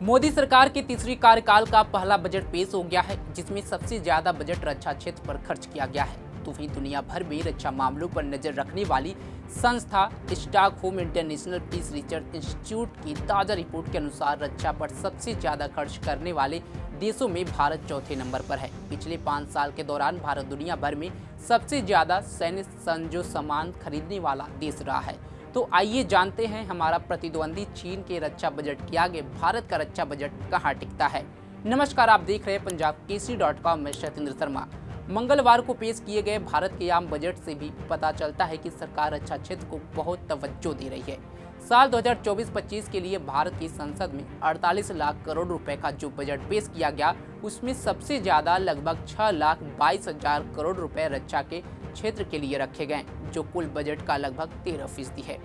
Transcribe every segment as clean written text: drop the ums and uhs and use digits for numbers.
मोदी सरकार के तीसरी कार्यकाल का पहला बजट पेश हो गया है, जिसमें सबसे ज्यादा बजट रक्षा क्षेत्र पर खर्च किया गया है। तो वहीं दुनिया भर में रक्षा मामलों पर नजर रखने वाली संस्था Stockholm International Peace Research Institute की ताजा रिपोर्ट के अनुसार रक्षा पर सबसे ज्यादा खर्च करने वाले देशों में भारत चौथे नंबर पर है। पिछले 5 साल के दौरान भारत दुनिया भर में सबसे ज्यादा सैन्य संजो सामान खरीदने वाला देश रहा है। तो आइए जानते हैं हमारा प्रतिद्वंदी चीन के रक्षा बजट के आगे भारत का रक्षा बजट कहां टिकता है। नमस्कार, आप देख रहे हैं punjabkesari.com में सत्येंद्र शर्मा। मंगलवार को पेश किए गए भारत के आम बजट से भी पता चलता है कि सरकार रक्षा क्षेत्र को बहुत तवज्जो दे रही है। साल 2024-25 के लिए भारत की संसद में 48 लाख करोड़ रुपए का जो बजट पेश किया गया, उसमें सबसे ज्यादा लगभग 6,22,000 करोड़ रुपए रक्षा के क्षेत्र के लिए रखे गए, जो कुल बजट का लगभग 13% है।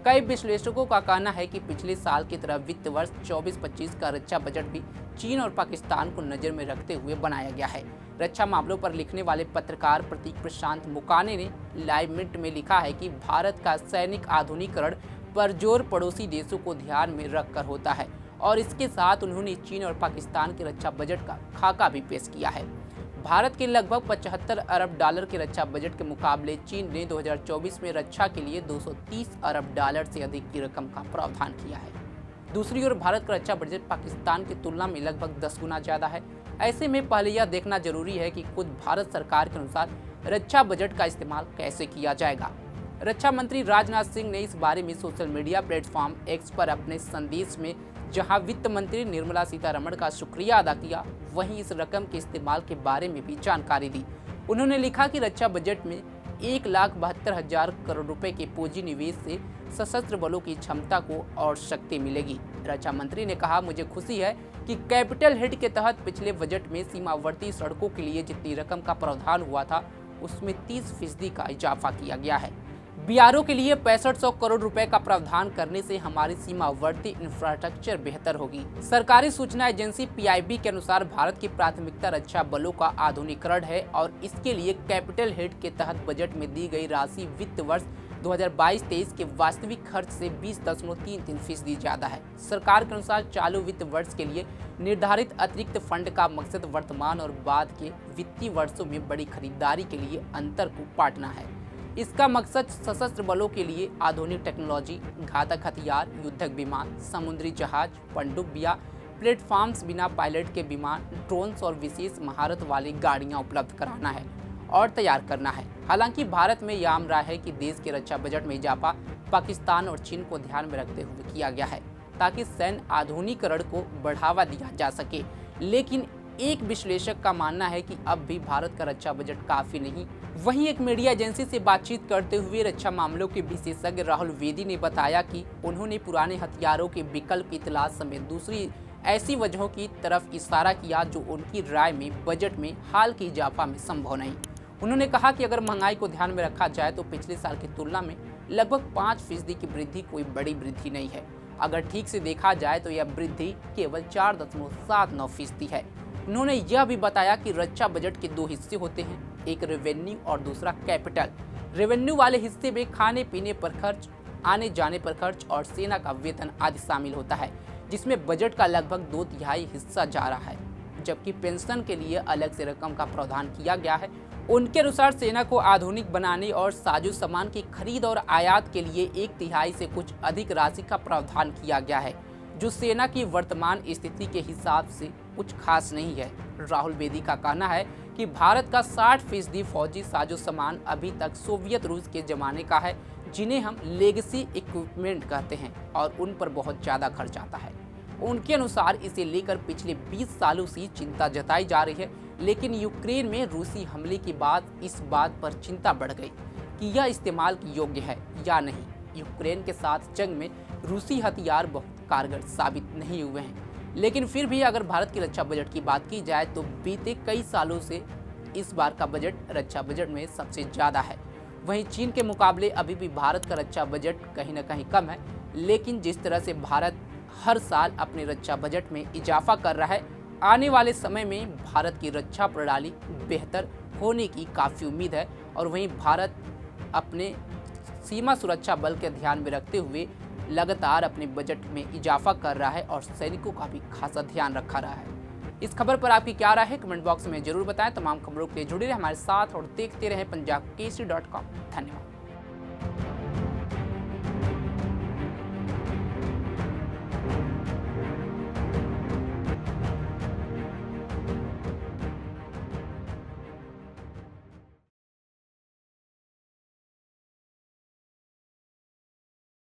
कई विश्लेषकों का कहना है कि पिछले साल की तरह वित्त वर्ष 24-25 का रक्षा बजट भी चीन और पाकिस्तान को नजर में रखते हुए बनाया गया है। रक्षा मामलों पर लिखने वाले पत्रकार प्रतीक प्रशांत मुकाने ने लाइव मिनट में लिखा है कि भारत का सैनिक आधुनिकीकरण पर जोर पड़ोसी देशों को ध्यान में रखकर होता है, और इसके साथ उन्होंने चीन और पाकिस्तान के रक्षा बजट का खाका भी पेश किया है। भारत के लगभग 75 अरब डॉलर के रक्षा बजट के मुकाबले चीन ने 2024 में रक्षा के लिए 230 अरब डॉलर से अधिक की रकम का प्रावधान किया है। दूसरी ओर भारत का रक्षा बजट पाकिस्तान की तुलना में लगभग 10 गुना ज्यादा है। ऐसे में पहले यह देखना जरूरी है कि खुद भारत सरकार के अनुसार रक्षा बजट का इस्तेमाल कैसे किया जाएगा। रक्षा मंत्री राजनाथ सिंह ने इस बारे में सोशल मीडिया प्लेटफॉर्म एक्स पर अपने संदेश में जहां वित्त मंत्री निर्मला सीतारमण का शुक्रिया अदा किया, वहीं इस रकम के इस्तेमाल के बारे में भी जानकारी दी। उन्होंने लिखा कि रक्षा बजट में 1,72,000 करोड़ रुपए के पूंजी निवेश से सशस्त्र बलों की क्षमता को और शक्ति मिलेगी। रक्षा मंत्री ने कहा, मुझे खुशी है कि कैपिटल हिट के तहत पिछले बजट में सीमावर्ती सड़कों के लिए जितनी रकम का प्रावधान हुआ था, उसमें 30% का इजाफा किया गया है। बीआरओ के लिए 6500 करोड़ रुपए का प्रावधान करने से हमारी सीमावर्ती इंफ्रास्ट्रक्चर बेहतर होगी। सरकारी सूचना एजेंसी पीआईबी के अनुसार भारत की प्राथमिकता रक्षा बलों का आधुनिकीकरण है, और इसके लिए कैपिटल हिट के तहत बजट में दी गई राशि वित्त वर्ष 2022-23 के वास्तविक खर्च से 20.33% ज्यादा है। सरकार के अनुसार चालू वित्त वर्ष के लिए निर्धारित अतिरिक्त फंड का मकसद वर्तमान और बाद के वित्तीय वर्षों में बड़ी खरीदारी के लिए अंतर को पाटना है। इसका मकसद सशस्त्र बलों के लिए आधुनिक टेक्नोलॉजी, घातक हथियार, युद्धक विमान, समुद्री जहाज, पनडुब्बियां, प्लेटफॉर्म्स, बिना पायलट के विमान, ड्रोन्स और विशेष महारत वाली गाड़ियां उपलब्ध कराना है और तैयार करना है। हालांकि भारत में यह आम राय है कि देश के रक्षा बजट में इजाफा पाकिस्तान और चीन को ध्यान में रखते हुए किया गया है, ताकि सैन्य आधुनिकीकरण को बढ़ावा दिया जा सके। लेकिन एक विश्लेषक का मानना है कि अब भी भारत का रक्षा बजट काफी नहीं। वहीं एक मीडिया एजेंसी से बातचीत करते हुए रक्षा मामलों के विशेषज्ञ राहुल वेदी ने बताया कि उन्होंने पुराने हथियारों के विकल्प की तलाश समेत दूसरी ऐसी वजहों की तरफ इशारा किया जो उनकी राय में बजट में हाल की इजाफा में संभव नहीं। उन्होंने कहा कि अगर महंगाई को ध्यान में रखा जाए तो पिछले साल की तुलना में लगभग 5% की वृद्धि कोई बड़ी वृद्धि नहीं है। अगर ठीक से देखा जाए तो यह वृद्धि केवल 4.79% है। उन्होंने यह भी बताया कि रक्षा बजट के 2 हिस्से होते हैं, एक रेवेन्यू और दूसरा कैपिटल। रेवेन्यू वाले हिस्से में खाने पीने पर खर्च, आने जाने पर खर्च और सेना का वेतन आदि शामिल होता है, जिसमें बजट का लगभग 2/3 हिस्सा जा रहा है। जबकि पेंशन के लिए अलग से रकम का प्रावधान किया गया है। उनके अनुसार सेना को आधुनिक बनाने और साजो सामान की खरीद और आयात के लिए 1/3 से कुछ अधिक राशि का प्रावधान किया गया है, जो सेना की वर्तमान स्थिति के हिसाब से कुछ खास नहीं है। राहुल वेदी का कहना है कि भारत का 60% फौजी साजो सामान अभी तक सोवियत रूस के जमाने का है, जिन्हें हम लेगेसी इक्विपमेंट कहते हैं, और उन पर बहुत ज़्यादा खर्च आता है। उनके अनुसार इसे लेकर पिछले 20 सालों से चिंता जताई जा रही है, लेकिन यूक्रेन में रूसी हमले के बाद इस बात पर चिंता बढ़ गई कि यह इस्तेमाल योग्य है या नहीं। यूक्रेन के साथ जंग में रूसी हथियार बहुत कारगर साबित नहीं हुए हैं, लेकिन फिर भी अगर भारत की रक्षा बजट की बात की जाए तो बीते कई सालों से इस बार का बजट रक्षा बजट में सबसे ज़्यादा है। वहीं चीन के मुकाबले अभी भी भारत का रक्षा बजट कहीं न कहीं कम है, लेकिन जिस तरह से भारत हर साल अपने रक्षा बजट में इजाफा कर रहा है, आने वाले समय में भारत की रक्षा प्रणाली बेहतर होने की काफ़ी उम्मीद है। और वहीं भारत अपने सीमा सुरक्षा बल के ध्यान में रखते हुए लगातार अपने बजट में इजाफा कर रहा है और सैनिकों का भी खासा ध्यान रखा रहा है। इस खबर पर आपकी क्या राय है, कमेंट बॉक्स में जरूर बताएं। तमाम खबरों के लिए जुड़े रहे हमारे साथ और देखते रहे पंजाबकेसरी.com। धन्यवाद।